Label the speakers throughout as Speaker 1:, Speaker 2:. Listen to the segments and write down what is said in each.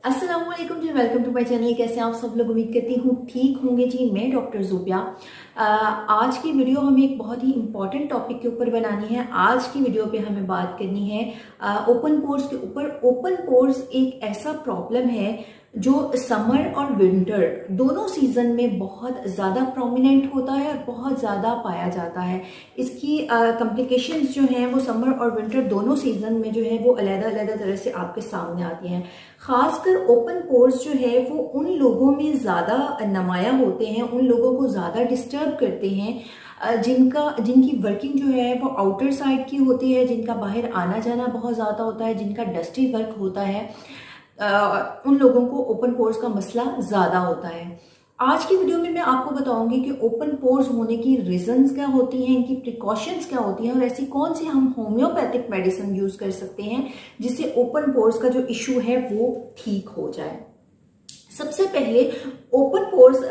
Speaker 1: अस्सलामुअलैकुम जी, welcome to my channel. कैसे हैं आप सब लोग? उम्मीद करती हूँ ठीक होंगे जी। मैं डॉक्टर ज़ुबिया। आज की वीडियो हमें एक बहुत ही इंपॉर्टेंट टॉपिक के ऊपर बनानी है। आज की वीडियो पे हमें बात करनी है ओपन पोर्स के ऊपर। ओपन पोर्स एक ऐसा प्रॉब्लम है जो समर और विंटर दोनों सीजन में बहुत ज़्यादा प्रोमिनेंट होता है और बहुत ज़्यादा पाया जाता है। इसकी कॉम्प्लिकेशंस जो हैं वो समर और विंटर दोनों सीजन में जो है वो अलग-अलग तरह से आपके सामने आती हैं। खासकर ओपन पोर्स जो है वो उन लोगों में ज़्यादा नुमाया होते हैं, उन लोगों को ज़्यादा डिस्टर्ब करते हैं जिनकी वर्किंग जो है वो आउटर साइड की होती है, जिनका बाहर आना जाना बहुत ज़्यादा होता है, जिनका डस्टी वर्क होता है, उन लोगों को ओपन पोर्स का मसला ज़्यादा होता है। आज की वीडियो में मैं आपको बताऊंगी कि ओपन पोर्स होने की रीजंस क्या होती हैं, इनकी प्रिकॉशंस क्या होती हैं और ऐसी कौन सी हम होम्योपैथिक मेडिसिन यूज कर सकते हैं जिससे ओपन पोर्स का जो इशू है वो ठीक हो जाए। सबसे पहले ओपन पोर्स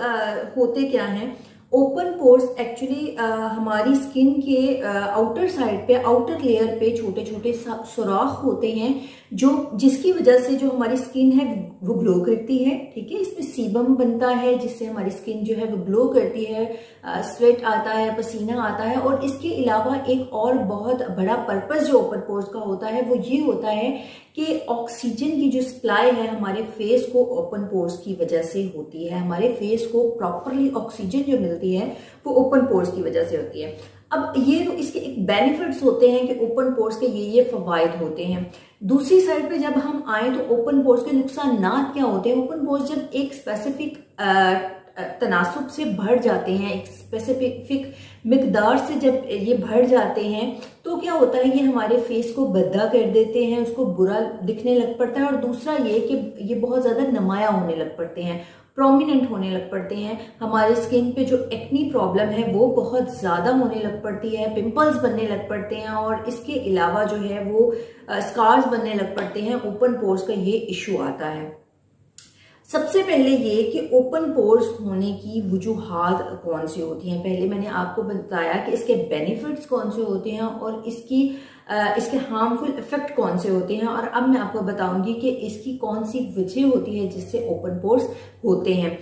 Speaker 1: होते क्या हैं? ओपन पोर्स एक्चुअली हमारी स्किन के आउटर साइड पे, आउटर लेयर पे छोटे छोटे सुराख होते हैं जो जिसकी वजह से जो हमारी स्किन है वो ग्लो करती है। ठीक है, इसमें सीबम बनता है जिससे हमारी स्किन जो है वो ग्लो करती है, स्वेट आता है, पसीना आता है। और इसके अलावा एक और बहुत बड़ा पर्पस जो ओपन पोर्स का होता है वो ये होता है कि ऑक्सीजन की जो सप्लाई है हमारे फेस को ओपन पोर्स की वजह से होती है। हमारे फेस को प्रॉपरली ऑक्सीजन जो मिलती है वो ओपन पोर्स की वजह से होती है। अब ये तो इसके एक बेनिफिट्स होते हैं कि ओपन पोर्स के ये फवायद होते हैं। दूसरी साइड पे जब हम आए तो ओपन पोर्स के नुकसान क्या होते हैं? ओपन पोर्स जब एक स्पेसिफिक तनासुब से बढ़ जाते हैं, एक स्पेसिफिक मिकदार से जब ये बढ़ जाते हैं तो क्या होता है, ये हमारे फेस को भद्दा कर देते हैं, उसको बुरा दिखने लग पड़ता है। और दूसरा ये कि ये बहुत ज़्यादा नुमाया होने लग पड़ते हैं, प्रोमिनेंट होने लग पड़ते हैं। हमारे स्किन पे जो एक्नी प्रॉब्लम है वो बहुत ज़्यादा होने लग पड़ती है, पिंपल्स बनने लग पड़ते हैं और इसके अलावा जो है वो स्कार्स बनने लग पड़ते हैं। ओपन पोर्स का ये इशू आता है। सबसे पहले ये कि ओपन पोर्स होने की वजूहात कौन सी होती हैं। पहले मैंने आपको बताया कि इसके बेनिफिट्स कौन से होते हैं और इसके हार्मफुल इफेक्ट कौन से होते हैं। और अब मैं आपको बताऊंगी कि इसकी कौन सी वजह होती है जिससे ओपन पोर्स होते हैं।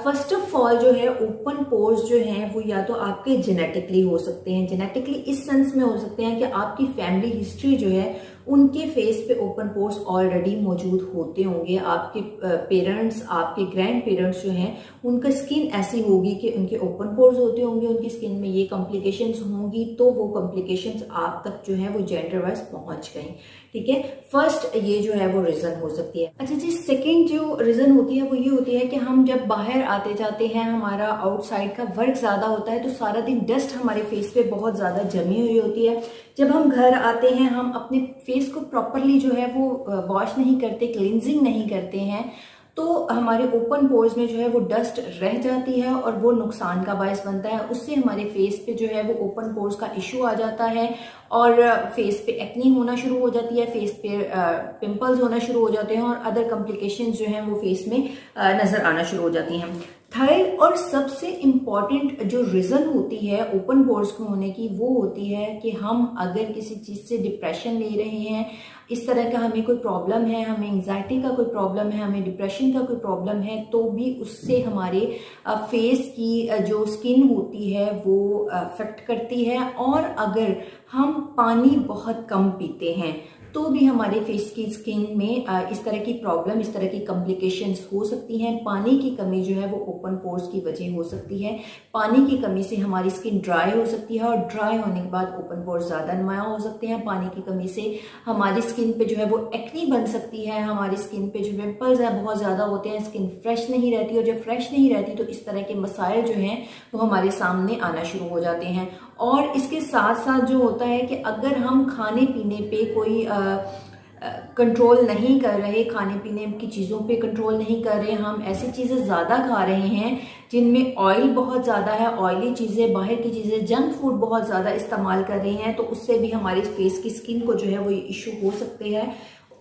Speaker 1: फर्स्ट ऑफ ऑल जो है ओपन पोर्स जो हैं वो या तो आपके जेनेटिकली हो सकते हैं। जेनेटिकली इस सेंस में हो सकते हैं कि आपकी फैमिली हिस्ट्री जो है उनके फेस पे ओपन पोर्स ऑलरेडी मौजूद होते होंगे। आपके पेरेंट्स, आपके ग्रैंड पेरेंट्स जो हैं उनका स्किन ऐसी होगी कि उनके ओपन पोर्स होते होंगे, उनकी स्किन में ये कॉम्प्लिकेशंस होंगी तो वो कॉम्प्लिकेशंस आप तक जो है वो जेंडर वाइज पहुंच गई। ठीक है, फर्स्ट ये जो है वो रीजन हो सकती है। अच्छा जी, सेकेंड जो रीजन होती है वो ये होती है कि हम जब बाहर आते जाते हैं, हमारा आउटसाइड का वर्क ज्यादा होता है तो सारा दिन डस्ट हमारे फेस पे बहुत ज्यादा जमी हुई होती है। जब हम घर आते हैं हम अपने फेस को प्रॉपरली जो है वो वॉश नहीं करते, क्लींजिंग नहीं करते हैं तो हमारे ओपन पोर्स में जो है वो डस्ट रह जाती है और वो नुकसान का बायस बनता है। उससे हमारे फेस पे जो है वो ओपन पोर्स का इशू आ जाता है और फेस पे एक्नी होना शुरू हो जाती है, फेस पे पिंपल्स होना शुरू हो जाते हैं और अदर कॉम्प्लिकेशंस जो हैं वो फेस में नजर आना शुरू हो जाती हैं। थर्ड और सबसे इम्पॉर्टेंट जो रीजन होती है ओपन पोर्स को होने की वो होती है कि हम अगर किसी चीज से डिप्रेशन ले रहे हैं, इस तरह का हमें कोई प्रॉब्लम है, हमें एंजाइटी का कोई प्रॉब्लम है, हमें डिप्रेशन का कोई प्रॉब्लम है तो भी उससे हमारे फेस की जो स्किन होती है वो अफेक्ट करती है। और अगर हम पानी बहुत कम पीते हैं तो भी हमारे फेस की स्किन में इस तरह की प्रॉब्लम, इस तरह की कॉम्प्लिकेशंस हो सकती हैं। पानी की कमी जो है वो ओपन पोर्स की वजह हो सकती है। पानी की कमी से हमारी स्किन ड्राई हो सकती है और ड्राई होने के बाद ओपन पोर्स ज़्यादा नुमाया हो सकते हैं। पानी की कमी से हमारी स्किन पे जो है वो एक्नी बन सकती है, हमारी स्किन पे जो पिंपल्स है बहुत ज़्यादा होते हैं, स्किन फ्रेश नहीं रहती और जब फ्रेश नहीं रहती तो इस तरह के मसाइल जो हैं वो हमारे सामने आना शुरू हो जाते हैं। और इसके साथ साथ जो होता है कि अगर हम खाने पीने पे कोई कंट्रोल नहीं कर रहे, खाने पीने की चीज़ों पे कंट्रोल नहीं कर रहे, हम ऐसी चीज़ें ज़्यादा खा रहे हैं जिनमें ऑयल बहुत ज़्यादा है, ऑयली चीज़ें, बाहर की चीज़ें, जंक फूड बहुत ज़्यादा इस्तेमाल कर रहे हैं तो उससे भी हमारे फेस की स्किन को जो है वो इशू हो सकते हैं।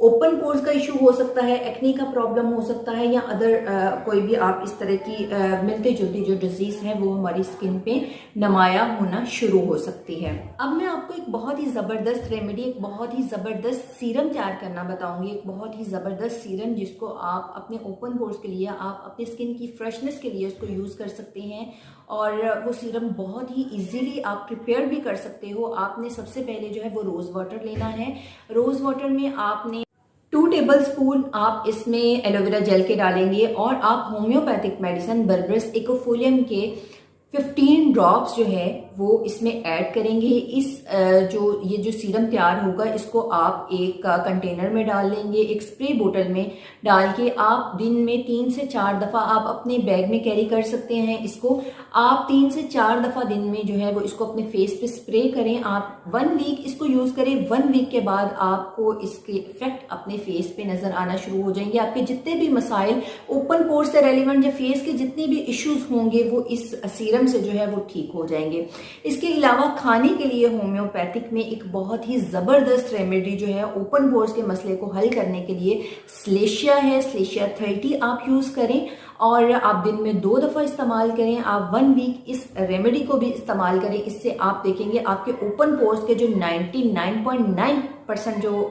Speaker 1: ओपन पोर्स का इशू हो सकता है, एक्ने का प्रॉब्लम हो सकता है, या अदर कोई भी आप इस तरह की मिलती जुलती जो डिजीज है वो हमारी स्किन पे नुमाया होना शुरू हो सकती है। अब मैं आपको एक बहुत ही जबरदस्त रेमेडी, एक बहुत ही जबरदस्त सीरम तैयार करना बताऊंगी। एक बहुत ही जबरदस्त सीरम जिसको आप अपने ओपन पोर्स के लिए, आप अपनी स्किन की फ्रेशनेस के लिए उसको यूज कर सकते हैं, और वो सीरम बहुत ही इजीली आप प्रिपेयर भी कर सकते हो। आपने सबसे पहले जो है वो रोज वाटर लेना है। रोज वाटर में आपने 2 टेबलस्पून आप इसमें एलोवेरा जेल के डालेंगे, और आप होम्योपैथिक मेडिसिन बर्बेरिस एक्फोलियम के 15 ड्रॉप्स जो है वो इसमें ऐड करेंगे। इस ये जो सीरम तैयार होगा इसको आप एक कंटेनर में डाल लेंगे, एक स्प्रे बोतल में डाल के आप दिन में 3 से 4 दफ़ा आप अपने बैग में कैरी कर सकते हैं। इसको आप 3 से 4 दफ़ा दिन में जो है वो इसको अपने फेस पे स्प्रे करें। आप 1 वीक इसको यूज़ करें। 1 वीक के बाद आपको इसके इफेक्ट अपने फेस पे नज़र आना शुरू हो जाएंगे। आपके जितने भी मसाइल ओपन पोर्स से रेलिवेंट या फेस के जितने भी इश्यूज होंगे वो इस सीरम से जो है वो ठीक हो जाएंगे। इसके अलावा खाने के लिए होम्योपैथिक में एक बहुत ही जबरदस्त रेमेडी जो है ओपन पोर्स के मसले को हल करने के लिए स्लेशिया है। स्लेशिया 30 आप यूज करें और आप दिन में 2 दफा इस्तेमाल करें। आप 1 वीक इस रेमेडी को भी इस्तेमाल करें। इससे आप देखेंगे आपके ओपन पोर्स के जो 99.9% जो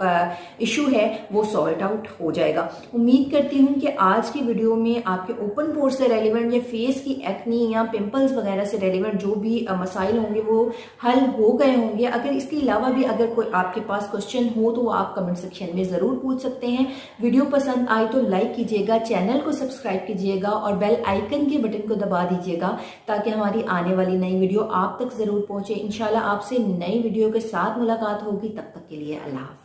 Speaker 1: इशू है वो सॉल्ट आउट हो जाएगा। उम्मीद करती हूँ कि आज की वीडियो में आपके ओपन पोर्स से रेलिवेंट या फेस की एक्नी या पिंपल्स वगैरह से रेलिवेंट जो भी मसाइल होंगे वो हल हो गए होंगे। अगर इसके अलावा भी अगर कोई आपके पास क्वेश्चन हो तो आप कमेंट सेक्शन में जरूर पूछ सकते हैं। वीडियो पसंद आई तो लाइक कीजिएगा, चैनल को सब्सक्राइब कीजिएगा और बेल आइकन के बटन को दबा दीजिएगा ताकि हमारी आने वाली नई वीडियो आप तक जरूर पहुंचे। इंशाल्लाह आपसे नई वीडियो के साथ मुलाकात होगी। तब तक के लिए अल्लाह हाफ़िज़।